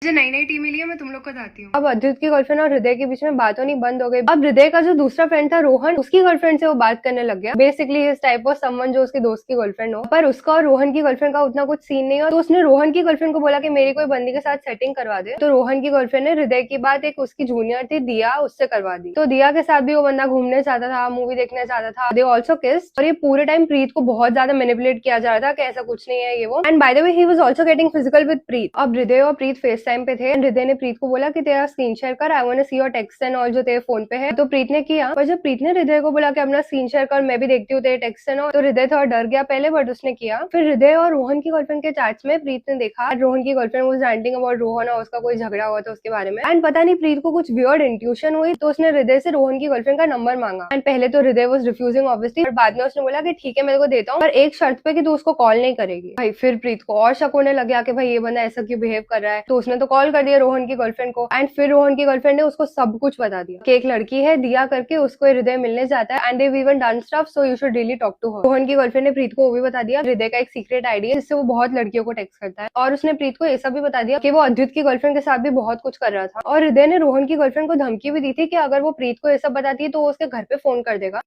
जो नई नई टीम मिली है मैं तुम लोग को बताती हूँ। अब अद्युत की गर्लफ्रेंड और हृदय के बीच में बात होनी बंद हो गई। अब हृदय का जो दूसरा फ्रेंड था रोहन, उसकी गर्लफ्रेंड से वो बात करने लग गया। बेसिकली इस टाइप ऑफ समवन जो उसके दोस्त की गर्लफ्रेंड हो, पर उसका और रोहन की गर्लफ्रेंड का उतना कुछ सीन नहीं हो। तो उसने रोहन की गर्लफ्रेंड को बोला कि मेरी कोई बंदी के साथ सेटिंग करवा दे। तो रोहन की गर्लफ्रेंड ने हृदय की बात एक उसकी जूनियर थी दिया, उससे करवा दी। तो दिया के साथ भी वो बंदा घूमने चाहता था, मूवी देखने चाहता था। They also kissed. और ये पूरे टाइम प्रीत को बहुत ज्यादा मैनिपुलेट किया जा रहा था कि ऐसा कुछ नहीं है ये वो। And by the way he was also getting physical with Preet. अब हृदय और प्रीत फेस टाइम पे थे। हृदय ने प्रीत को बोला कि तेरा स्क्रीन शेयर कर, I want to see your text and all जो तेरे फोन पे है। तो प्रीत ने किया, पर जब प्रीत ने हृदय को बोला कि अपना स्क्रीन शेयर कर, मैं भी देखती हूँ तेरे टेक्स्ट एंड ऑल, तो हृदय थोड़ा डर गया पहले, बट उसने किया। फिर हृदय और रोहन की गर्लफ्रेंड के चैट्स में प्रीत ने देखा रोहन की girlfriend was ranting about Rohan और उसका कोई झगड़ा हुआ था उसके बारे में। एंड पता नहीं प्रीत को कुछ वियर्ड इंट्यूशन हुई, तो उसने हृदय से रोहन की गर्लफ्रेंड का नंबर मांगा। एंड पहले तो हृदय वाज रिफ्यूजिंग ऑब्वियसली, बट बाद में उसने बोला कि ठीक है मैं को देता हूँ, पर एक शर्त पे कि तू उसको कॉल नहीं करेगी। भाई फिर प्रीत को और शक होने लग गया कि भाई ये बंदा ऐसा क्यों बिहेव कर रहा है। तो उसने तो कॉल कर दिया रोहन की गर्लफ्रेंड को। एंड फिर रोहन की गर्लफ्रेंड ने उसको सब कुछ बता दिया कि एक लड़की है दिया करके, उसको हृदय मिलने जाता है and they even done stuff, so you should really talk to her. Rohan की गर्लफ्रेंड ने प्रीत को वो भी बता दिया हृदय का एक सीक्रेट आईडी है जिससे वो बहुत लड़कियों को टेक्स्ट करता है। और उसने प्रीत को ये सब भी बता दिया कि वो अद्युत की गर्लफ्रेंड के साथ भी बहुत कुछ कर रहा था। और हृदय ने रोहन की गर्लफ्रेंड को धमकी भी दी थी कि अगर वो प्रीत को ये सब बताती है तो वो उसके घर पे फोन कर देगा।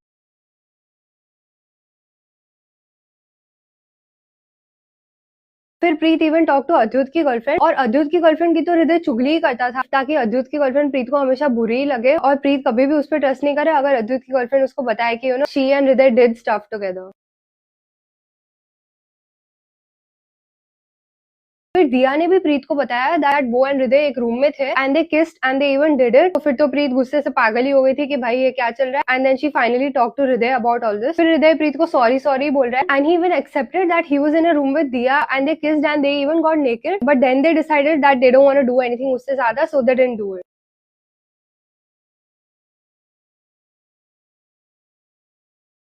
फिर प्रीत इवन टॉक टू अद्युत की गर्लफ्रेंड, और अद्युत की गर्लफ्रेंड की तो हृदय चुगली ही करता था ताकि अद्युत की गर्लफ्रेंड प्रीत को हमेशा बुरी ही लगे और प्रीत कभी भी उस पर ट्रस्ट नहीं करे अगर अद्युत की गर्लफ्रेंड उसको बताए कि यू नो शी एंड हृदय डिड स्टफ टुगेदर। फिर दिया ने भी प्रीत को बताया दैट वो एंड हृदय एक रूम में थे and they kissed and they even did it. तो फिर तो प्रीत गुस्से से पागल ही हो गई थी कि भाई ये क्या चल रहा है। And then she finally talk to Hriday about all this. फिर हृदय प्रीत को सॉरी सॉरी बोल रहा है and he even accepted that he was in a room with Diya and they kissed and they even got naked, but then they decided that they don't want to do anything उससे ज्यादा, so they didn't do it.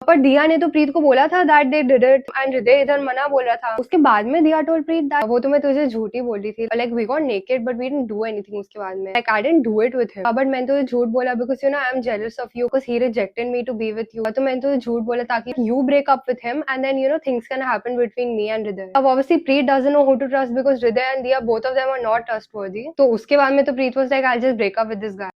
पर दिया ने तो प्रीत को बोला था that they did it and हृदय इधर मना बोल रहा था। उसके बाद में दिया टोल्ड प्रीत दैट वो तो मैं तुझे झूठी बोल रही थी, like we got naked but we didn't do anything उसके बाद में, like I didn't do it with him, but मैंने तुझे झूठ बोला because you know I am jealous of you because he rejected me to be with you. तो मैंने तुझे झूठ बोला ताकि you break up with him and then you know things can happen between me and Hriday. अब obviously Preet doesn't know who to trust because Hriday and Diya both of them are not trustworthy. तो उसके बाद में तो Preet was like I just break up with this guy.